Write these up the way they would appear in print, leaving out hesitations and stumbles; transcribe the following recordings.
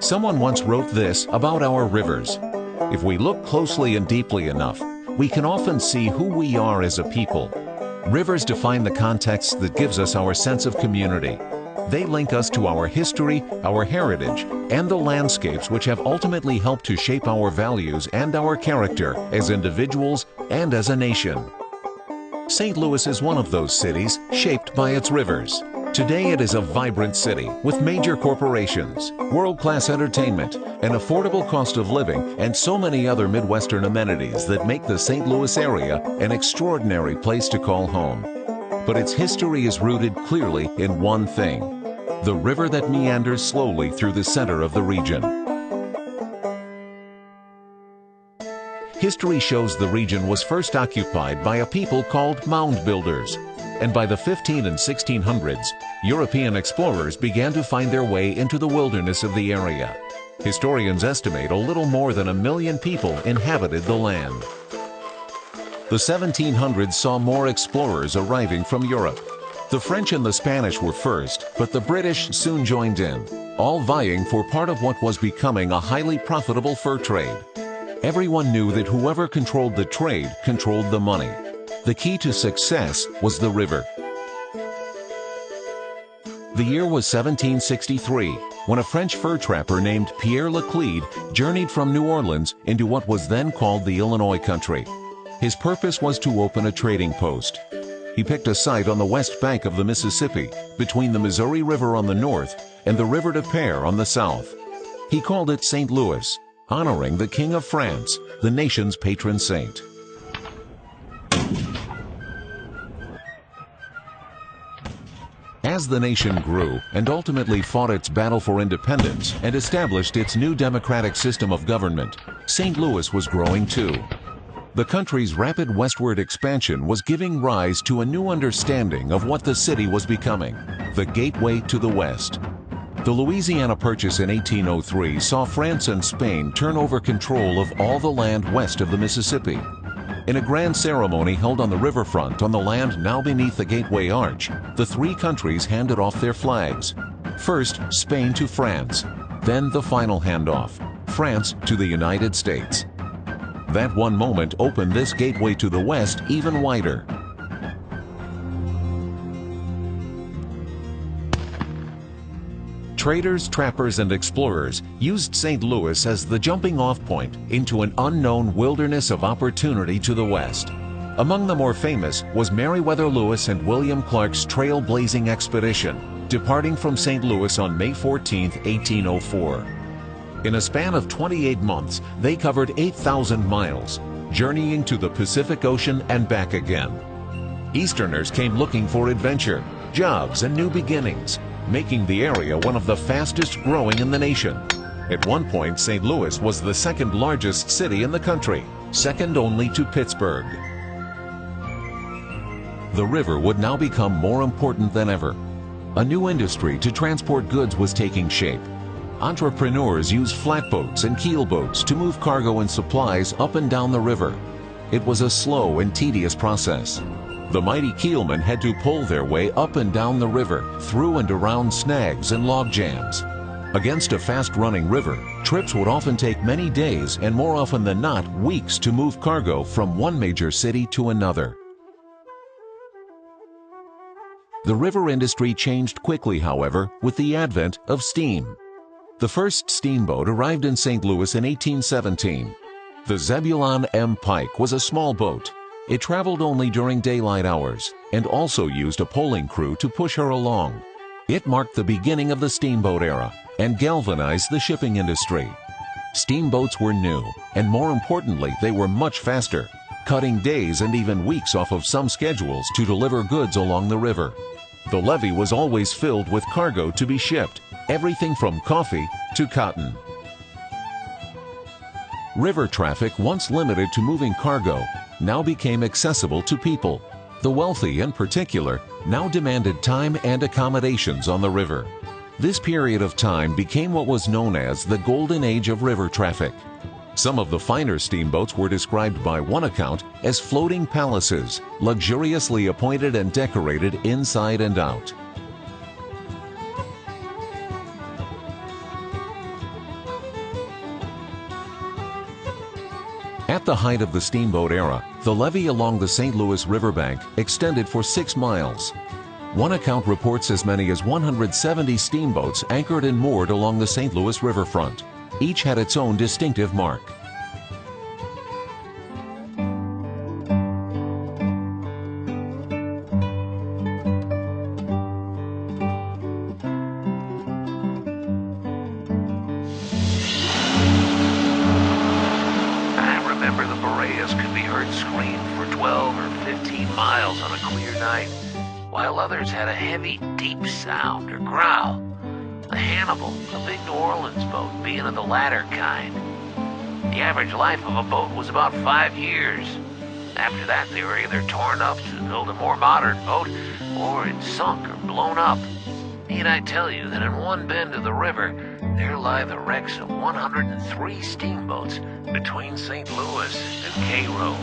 Someone once wrote this about our rivers. If we look closely and deeply enough, we can often see who we are as a people. Rivers define the context that gives us our sense of community. They link us to our history, our heritage, and the landscapes which have ultimately helped to shape our values and our character as individuals and as a nation. St. Louis is one of those cities shaped by its rivers. Today it is a vibrant city with major corporations, world-class entertainment, an affordable cost of living, and so many other Midwestern amenities that make the St. Louis area an extraordinary place to call home. But its history is rooted clearly in one thing: the river that meanders slowly through the center of the region. History shows the region was first occupied by a people called mound builders, and by the 1500s and 1600s, European explorers began to find their way into the wilderness of the area. Historians estimate a little more than 1 million people inhabited the land. The 1700s saw more explorers arriving from Europe. The French and the Spanish were first, but the British soon joined in, all vying for part of what was becoming a highly profitable fur trade. Everyone knew that whoever controlled the trade controlled the money. The key to success was the river. The year was 1763, when a French fur trapper named Pierre Laclede journeyed from New Orleans into what was then called the Illinois country. His purpose was to open a trading post. He picked a site on the west bank of the Mississippi, between the Missouri River on the north and the River de Pere on the south. He called it St. Louis, honoring the King of France, the nation's patron saint. As the nation grew and ultimately fought its battle for independence and established its new democratic system of government, St. Louis was growing too. The country's rapid westward expansion was giving rise to a new understanding of what the city was becoming, the gateway to the West. The Louisiana Purchase in 1803 saw France and Spain turn over control of all the land west of the Mississippi. In a grand ceremony held on the riverfront on the land now beneath the Gateway Arch, the three countries handed off their flags. First, Spain to France, then the final handoff, France to the United States. That one moment opened this gateway to the West even wider. Traders, trappers, and explorers used St. Louis as the jumping-off point into an unknown wilderness of opportunity to the west. Among the more famous was Meriwether Lewis and William Clark's trailblazing expedition, departing from St. Louis on May 14, 1804. In a span of 28 months, they covered 8,000 miles, journeying to the Pacific Ocean and back again. Easterners came looking for adventure, jobs, and new beginnings, making the area one of the fastest growing in the nation. At one point, St. Louis was the second largest city in the country, second only to Pittsburgh. The river would now become more important than ever. A new industry to transport goods was taking shape. Entrepreneurs used flatboats and keelboats to move cargo and supplies up and down the river. It was a slow and tedious process. The mighty keelmen had to pull their way up and down the river, through and around snags and log jams. Against a fast-running river, trips would often take many days and more often than not, weeks to move cargo from one major city to another. The river industry changed quickly, however, with the advent of steam. The first steamboat arrived in St. Louis in 1817. The Zebulon M. Pike was a small boat. It traveled only during daylight hours and also used a poling crew to push her along. It marked the beginning of the steamboat era and galvanized the shipping industry. Steamboats were new, and more importantly, they were much faster, cutting days and even weeks off of some schedules to deliver goods along the river. The levee was always filled with cargo to be shipped, everything from coffee to cotton. River traffic, once limited to moving cargo, now became accessible to people. The wealthy, in particular, now demanded time and accommodations on the river. This period of time became what was known as the Golden Age of river traffic. Some of the finer steamboats were described by one account as floating palaces, luxuriously appointed and decorated inside and out. At the height of the steamboat era, the levee along the St. Louis riverbank extended for 6 miles. One account reports as many as 170 steamboats anchored and moored along the St. Louis riverfront. Each had its own distinctive mark. Scream for 12 or 15 miles on a clear night, while others had a heavy, deep sound or growl. The Hannibal, a big New Orleans boat, being of the latter kind. The average life of a boat was about 5 years. After that, they were either torn up to build a more modern boat, or it sunk or blown up. Need I tell you that in one bend of the river, there lie the wrecks of 103 steamboats between St. Louis and Cairo.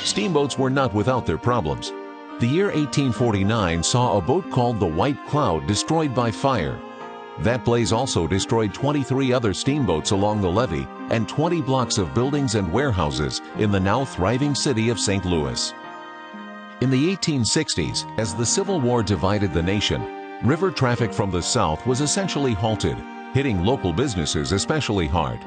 Steamboats were not without their problems. The year 1849 saw a boat called the White Cloud destroyed by fire. That blaze also destroyed 23 other steamboats along the levee and 20 blocks of buildings and warehouses in the now thriving city of St. Louis. In the 1860s, as the Civil War divided the nation, river traffic from the south was essentially halted, hitting local businesses especially hard.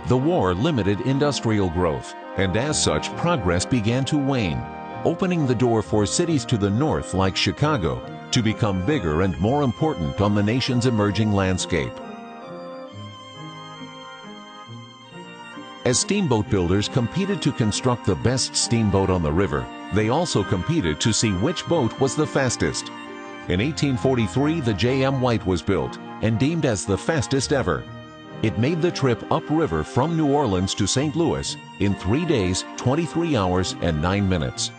The war limited industrial growth, and as such, progress began to wane, opening the door for cities to the north like Chicago to become bigger and more important on the nation's emerging landscape. As steamboat builders competed to construct the best steamboat on the river, they also competed to see which boat was the fastest. In 1843, the J.M. White was built and deemed as the fastest ever. It made the trip upriver from New Orleans to St. Louis in 3 days, 23 hours, and 9 minutes.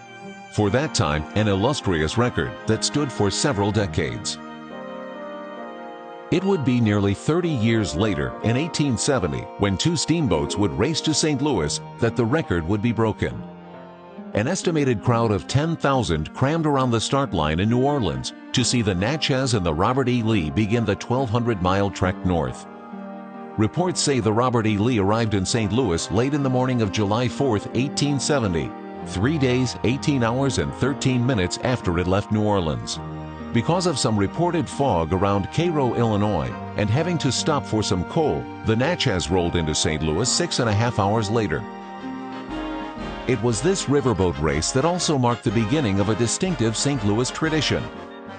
For that time, an illustrious record that stood for several decades. It would be nearly 30 years later, in 1870, when 2 steamboats would race to St. Louis, that the record would be broken. An estimated crowd of 10,000 crammed around the start line in New Orleans to see the Natchez and the Robert E. Lee begin the 1,200-mile trek north. Reports say the Robert E. Lee arrived in St. Louis late in the morning of July 4, 1870, 3 days, 18 hours, and 13 minutes after it left New Orleans. Because of some reported fog around Cairo, Illinois, and having to stop for some coal, the Natchez rolled into St. Louis 6.5 hours later. It was this riverboat race that also marked the beginning of a distinctive St. Louis tradition,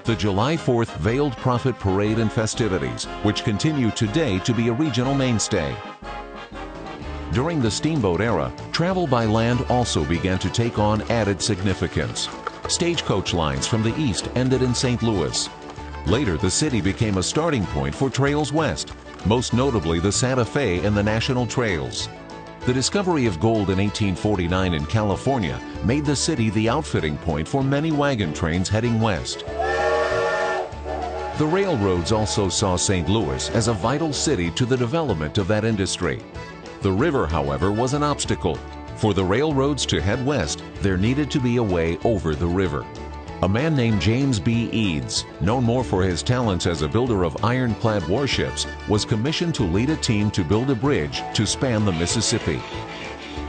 the July 4th Veiled Prophet Parade and festivities, which continue today to be a regional mainstay. During the steamboat era, travel by land also began to take on added significance. Stagecoach lines from the east ended in St. Louis. Later, the city became a starting point for trails west, most notably the Santa Fe and the National Trails. The discovery of gold in 1849 in California made the city the outfitting point for many wagon trains heading west. The railroads also saw St. Louis as a vital city to the development of that industry. The river, however, was an obstacle. For the railroads to head west, there needed to be a way over the river. A man named James B. Eads, known more for his talents as a builder of ironclad warships, was commissioned to lead a team to build a bridge to span the Mississippi.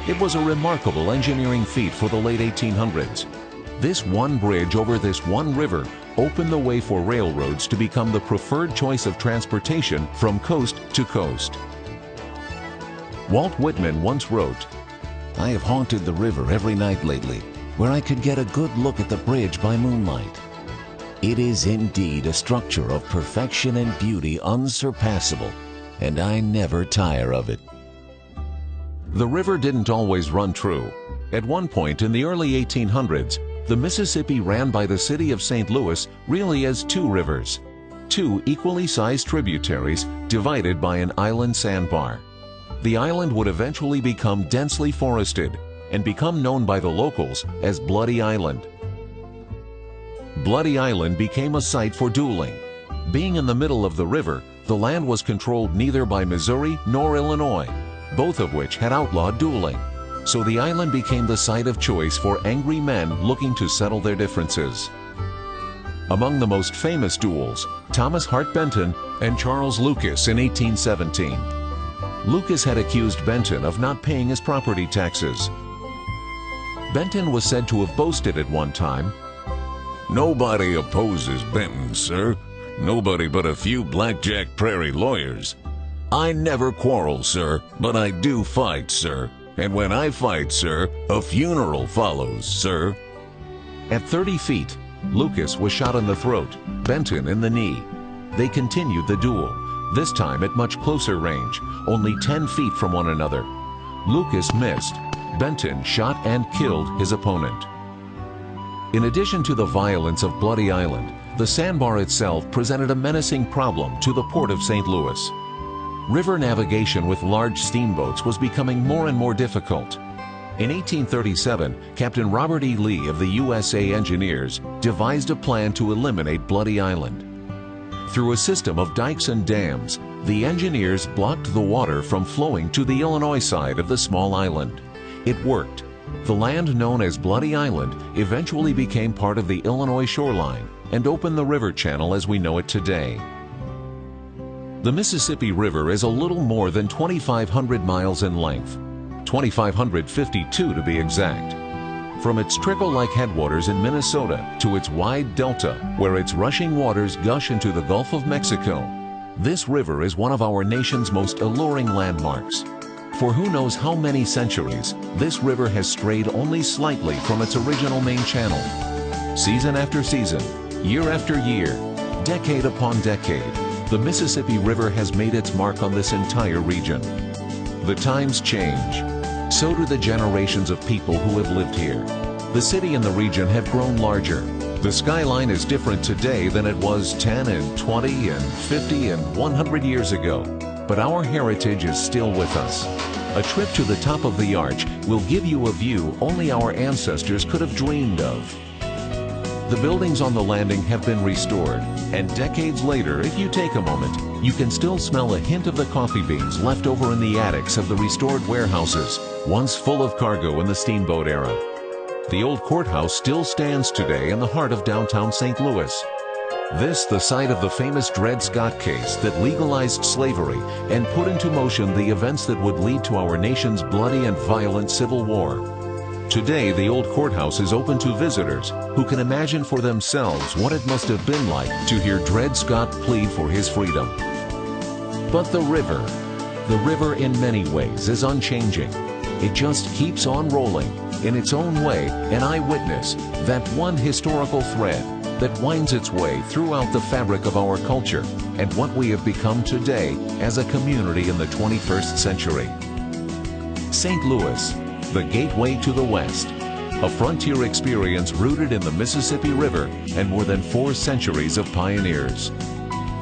It was a remarkable engineering feat for the late 1800s. This one bridge over this one river opened the way for railroads to become the preferred choice of transportation from coast to coast. Walt Whitman once wrote, "I have haunted the river every night lately, where I could get a good look at the bridge by moonlight. It is indeed a structure of perfection and beauty unsurpassable, and I never tire of it." The river didn't always run true. At one point in the early 1800s, the Mississippi ran by the city of St. Louis really as 2 rivers, 2 equally sized tributaries divided by an island sandbar. The island would eventually become densely forested and become known by the locals as Bloody Island. Bloody Island became a site for dueling. Being in the middle of the river, the land was controlled neither by Missouri nor Illinois, both of which had outlawed dueling. So the island became the site of choice for angry men looking to settle their differences. Among the most famous duels, Thomas Hart Benton and Charles Lucas in 1817. Lucas had accused Benton of not paying his property taxes. Benton was said to have boasted at one time, "Nobody opposes Benton, sir. Nobody but a few blackjack prairie lawyers. I never quarrel, sir, but I do fight, sir. And when I fight, sir, a funeral follows, sir." At 30 feet, Lucas was shot in the throat, Benton in the knee. They continued the duel, this time at much closer range, only 10 feet from one another. Lucas missed. Benton shot and killed his opponent. In addition to the violence of Bloody Island, the sandbar itself presented a menacing problem to the port of St. Louis. River navigation with large steamboats was becoming more and more difficult. In 1837, Captain Robert E. Lee of the USA Engineers devised a plan to eliminate Bloody Island. Through a system of dikes and dams, the engineers blocked the water from flowing to the Illinois side of the small island. It worked. The land known as Bloody Island eventually became part of the Illinois shoreline and opened the river channel as we know it today. The Mississippi River is a little more than 2,500 miles in length, 2,552 to be exact. From its trickle-like headwaters in Minnesota to its wide delta, where its rushing waters gush into the Gulf of Mexico, this river is one of our nation's most alluring landmarks. For who knows how many centuries, this river has strayed only slightly from its original main channel. Season after season, year after year, decade upon decade, the Mississippi River has made its mark on this entire region. The times change. So do the generations of people who have lived here. The city and the region have grown larger. The skyline is different today than it was 10 and 20 and 50 and 100 years ago. But our heritage is still with us. A trip to the top of the arch will give you a view only our ancestors could have dreamed of. The buildings on the landing have been restored, and decades later, if you take a moment, you can still smell a hint of the coffee beans left over in the attics of the restored warehouses, once full of cargo in the steamboat era. The old courthouse still stands today in the heart of downtown St. Louis. This the site of the famous Dred Scott case that legalized slavery and put into motion the events that would lead to our nation's bloody and violent Civil War. Today, the old courthouse is open to visitors who can imagine for themselves what it must have been like to hear Dred Scott plead for his freedom. But the river in many ways is unchanging. It just keeps on rolling, in its own way, an eyewitness, that one historical thread that winds its way throughout the fabric of our culture and what we have become today as a community in the 21st century. St. Louis, the gateway to the West, a frontier experience rooted in the Mississippi River and more than 4 centuries of pioneers.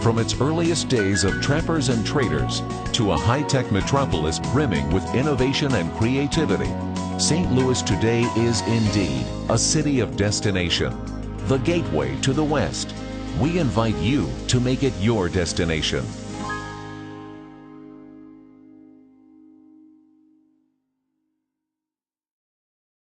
From its earliest days of trappers and traders to a high-tech metropolis brimming with innovation and creativity, St. Louis today is indeed a city of destination, the gateway to the West. We invite you to make it your destination.